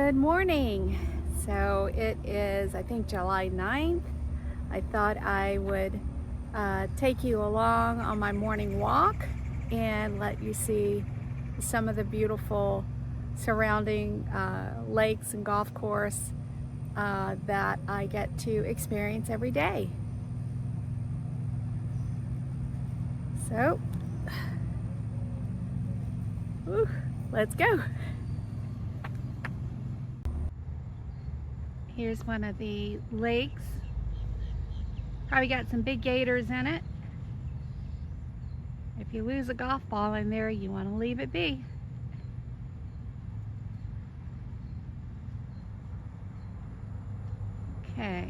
Good morning. So it is, I think, July 9th. I thought I would take you along on my morning walk and let you see some of the beautiful surrounding lakes and golf course that I get to experience every day. So, whew, let's go. Here's one of the lakes. Probably got some big gators in it. If you lose a golf ball in there, you want to leave it be. Okay,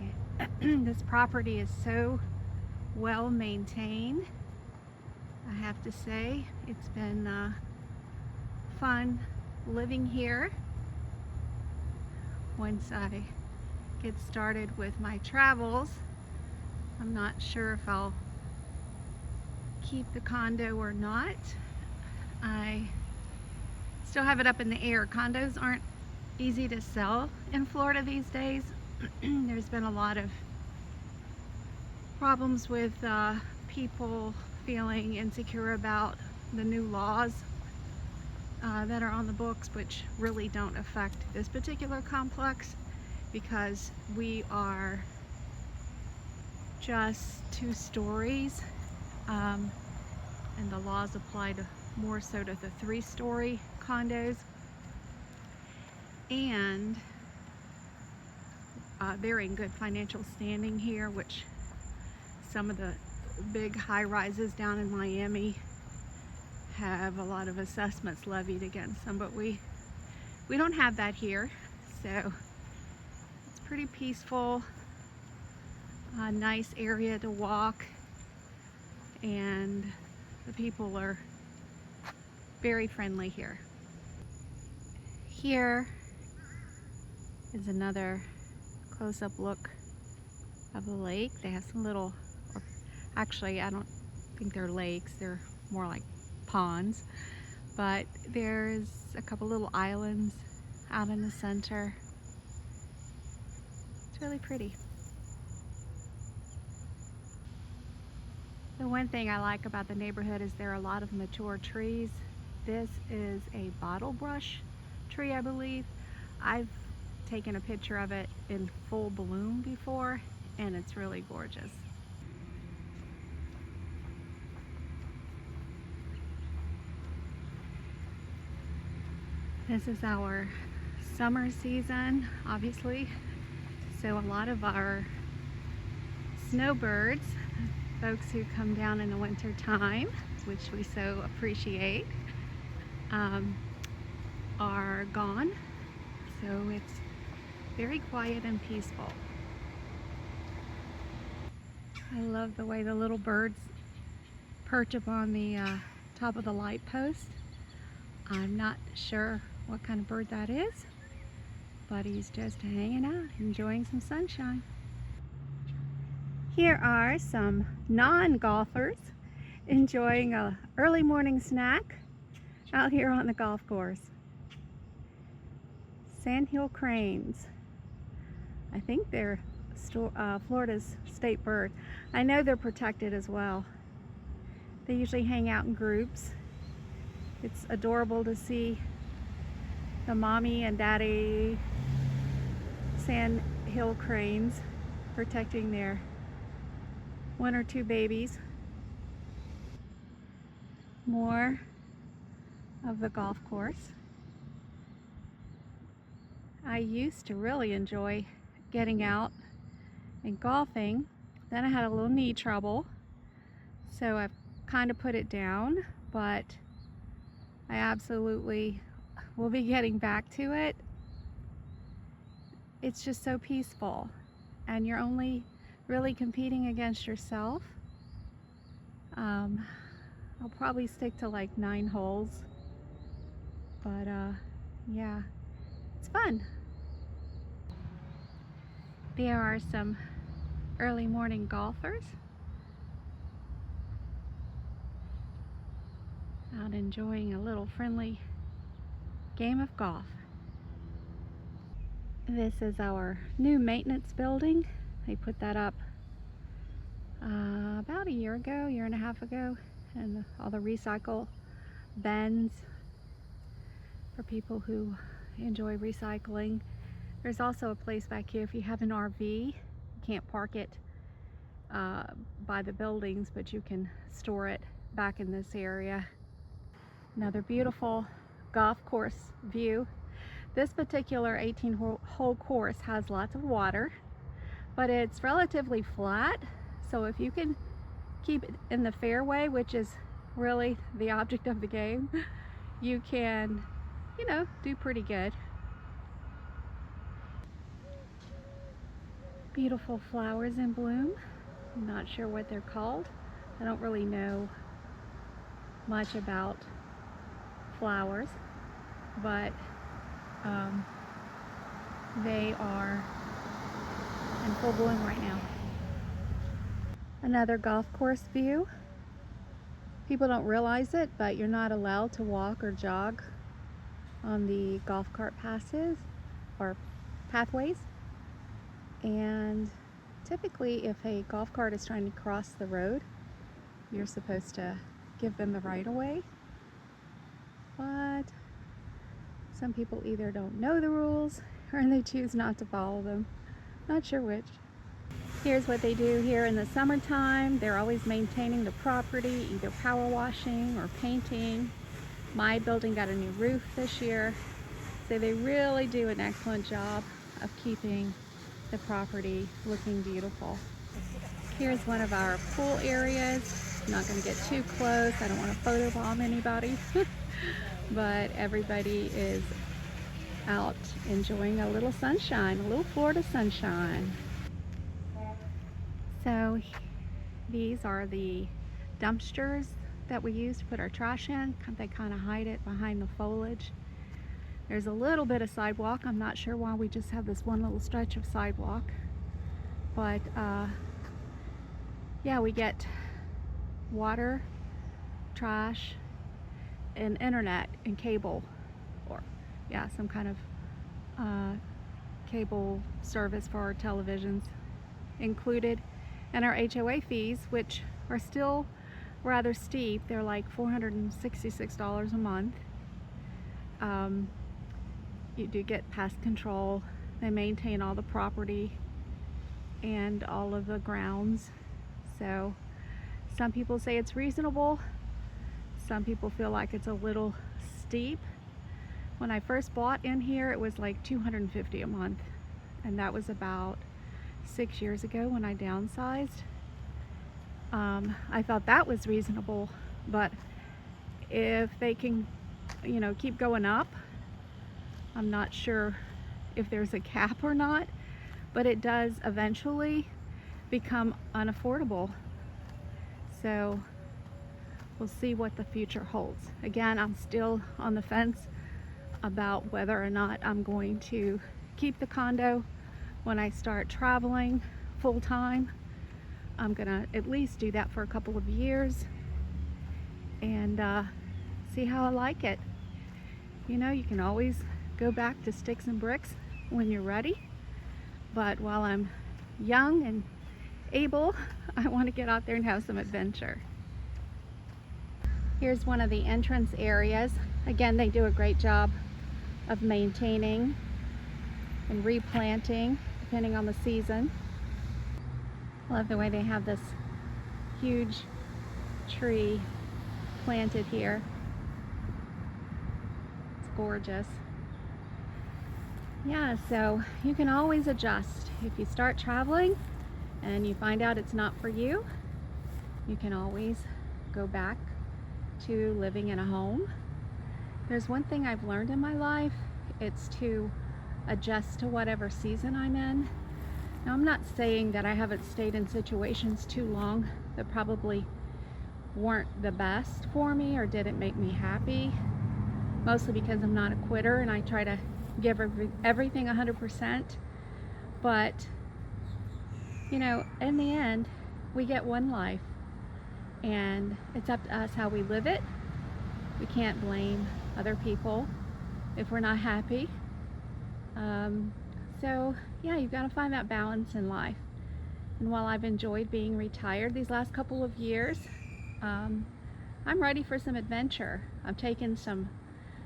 this property is so well maintained. I have to say, it's been fun living here. Once I get started with my travels, I'm not sure if I'll keep the condo or not. I still have it up in the air. Condos aren't easy to sell in Florida these days. There's been a lot of problems with people feeling insecure about the new laws that are on the books, which really don't affect this particular complex because we are just 2 stories, and the laws apply to more so to the 3-story condos, and they're in good financial standing here, which some of the big high-rises down in Miami have a lot of assessments levied against them, but we don't have that here. So it's pretty peaceful, a nice area to walk, and the people are very friendly here. Here is another close-up look of the lake. They have some little, or actually I don't think they're lakes, they're more like ponds, but there's a couple little islands out in the center. It's really pretty. The one thing I like about the neighborhood is there are a lot of mature trees. This is a bottle brush tree, I believe. I've taken a picture of it in full bloom before, and it's really gorgeous. This is our summer season, obviously, so a lot of our snowbirds, folks who come down in the winter time, which we so appreciate, are gone. So it's very quiet and peaceful. I love the way the little birds perch up on the top of the light post. I'm not sure what kind of bird that is, but he's just hanging out, enjoying some sunshine. Here are some non-golfers enjoying an early morning snack out here on the golf course. Sandhill cranes. I think they're Florida's state bird. I know they're protected as well. They usually hang out in groups. It's adorable to see the mommy and daddy sandhill cranes protecting their 1 or 2 babies. More of the golf course. I used to really enjoy getting out and golfing. Then I had a little knee trouble, so I've kind of put it down, but I absolutely will be getting back to it. It's just so peaceful, and you're only really competing against yourself. I'll probably stick to like 9 holes, but yeah, it's fun. There are some early morning golfers out enjoying a little friendly game of golf. This is our new maintenance building. They put that up about a year and a half ago, and all the recycle bins for people who enjoy recycling. There's also a place back here if you have an RV. You can't park it by the buildings, but you can store it back in this area. Another beautiful golf course view. This particular 18-hole course has lots of water, but it's relatively flat, so if you can keep it in the fairway, which is really the object of the game, you can, you know, do pretty good. Beautiful flowers in bloom. I'm not sure what they're called. I don't really know much about flowers, but they are in full bloom right now. Another golf course view. People don't realize it, but you're not allowed to walk or jog on the golf cart passes or pathways. And typically if a golf cart is trying to cross the road, you're supposed to give them the right of way. But some people either don't know the rules or they choose not to follow them. Not sure which. Here's what they do here in the summertime. They're always maintaining the property, either power washing or painting. My building got a new roof this year, so they really do an excellent job of keeping the property looking beautiful. Here's one of our pool areas. I'm not going to get too close. I don't want to photobomb anybody. But everybody is out enjoying a little sunshine, a little Florida sunshine. So these are the dumpsters that we use to put our trash in. They kind of hide it behind the foliage. There's a little bit of sidewalk. I'm not sure why we just have this one little stretch of sidewalk. But yeah, we get water, trash, and internet and cable, or yeah, some kind of cable service for our televisions included, and our HOA fees, which are still rather steep. They're like $466 a month. You do get pest control. They maintain all the property and all of the grounds. So some people say it's reasonable. Some people feel like it's a little steep. When I first bought in here, it was like $250 a month, and that was about 6 years ago when I downsized. I thought that was reasonable, but if they can, you know, keep going up, I'm not sure if there's a cap or not, but it does eventually become unaffordable. So we'll see what the future holds. Again, I'm still on the fence about whether or not I'm going to keep the condo when I start traveling full time. I'm gonna at least do that for a couple of years and see how I like it. You know, you can always go back to sticks and bricks when you're ready, but while I'm young and able, I want to get out there and have some adventure. Here's one of the entrance areas. Again, they do a great job of maintaining and replanting depending on the season. Love the way they have this huge tree planted here. It's gorgeous. Yeah, so you can always adjust. If you start traveling and you find out it's not for you, you can always go back to living in a home. There's one thing I've learned in my life, it's to adjust to whatever season I'm in. Now, I'm not saying that I haven't stayed in situations too long that probably weren't the best for me or didn't make me happy, mostly because I'm not a quitter and I try to give everything 100%. But, you know, in the end, we get one life, and it's up to us how we live it. We can't blame other people if we're not happy. So yeah, you've got to find that balance in life. And while I've enjoyed being retired these last couple of years, I'm ready for some adventure. I've taken some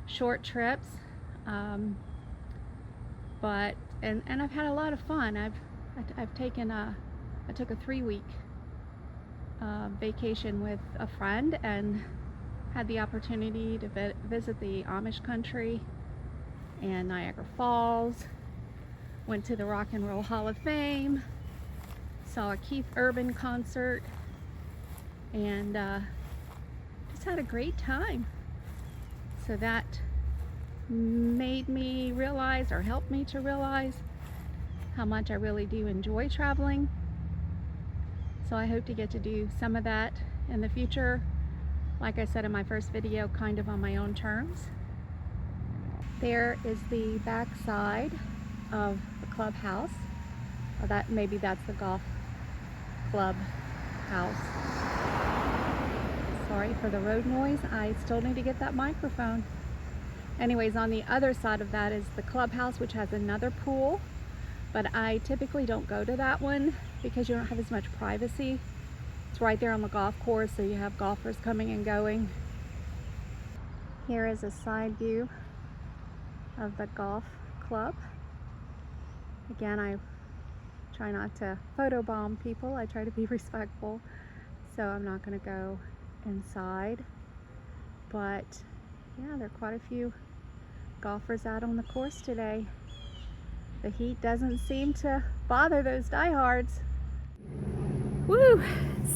short trips, but I've had a lot of fun. I took a 3-week vacation with a friend and had the opportunity to visit the Amish country and Niagara Falls. Went to the Rock and Roll Hall of Fame, saw a Keith Urban concert, and just had a great time. So that made me realize, or helped me to realize, how much I really do enjoy traveling. So I hope to get to do some of that in the future, like I said in my first video, kind of on my own terms. There is the back side of the clubhouse. Or maybe that's the golf club house. Sorry for the road noise. I still need to get that microphone. Anyways, on the other side of that is the clubhouse, which has another pool, but I typically don't go to that one because you don't have as much privacy. It's right there on the golf course, so you have golfers coming and going. Here is a side view of the golf club. Again, I try not to photobomb people. I try to be respectful, so I'm not going to go inside. But yeah, there are quite a few golfers out on the course today. The heat doesn't seem to bother those diehards. Woo!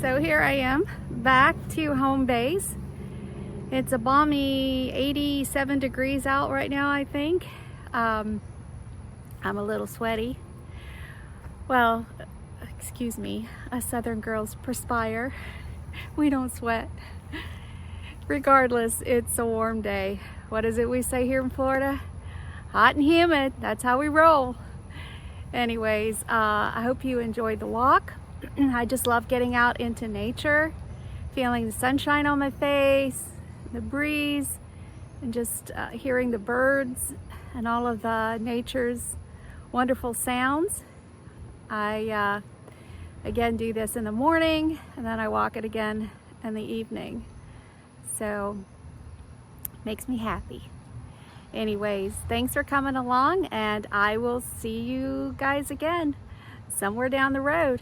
So here I am, back to home base. It's a balmy 87 degrees out right now, I think. I'm a little sweaty. Well, excuse me, us Southern girls perspire. We don't sweat. Regardless, it's a warm day. What is it we say here in Florida? Hot and humid. That's how we roll. Anyways, I hope you enjoyed the walk. I just love getting out into nature, feeling the sunshine on my face, the breeze, and just hearing the birds and all of the nature's wonderful sounds. I again do this in the morning, and then I walk it again in the evening. So makes me happy. Anyways, thanks for coming along, and I will see you guys again somewhere down the road.